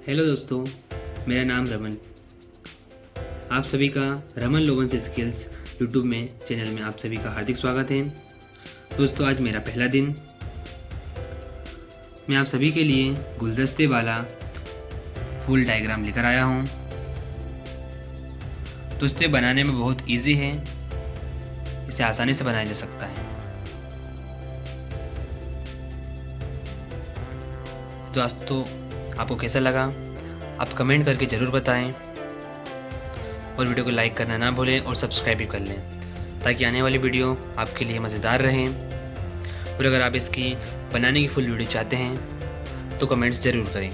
Hello दोस्तों, मेरा नाम रमन। आप सभी का रमन लोगन स्किल्स यूट्यूब में चैनल में आप सभी का हार्दिक स्वागत है। दोस्तों, आज मेरा पहला दिन। मैं आप सभी के लिए गुलदस्ते वाला फूल डायग्राम लेकर आया हूँ। दोस्तों, बनाने में बहुत इजी है, इसे आसानी से बनाया जा सकता है। दोस्तों, आपको कैसा लगा आप कमेंट करके ज़रूर बताएं और वीडियो को लाइक करना ना भूलें और सब्सक्राइब भी कर लें ताकि आने वाली वीडियो आपके लिए मज़ेदार रहें। और अगर आप इसकी बनाने की फुल वीडियो चाहते हैं तो कमेंट्स ज़रूर करें।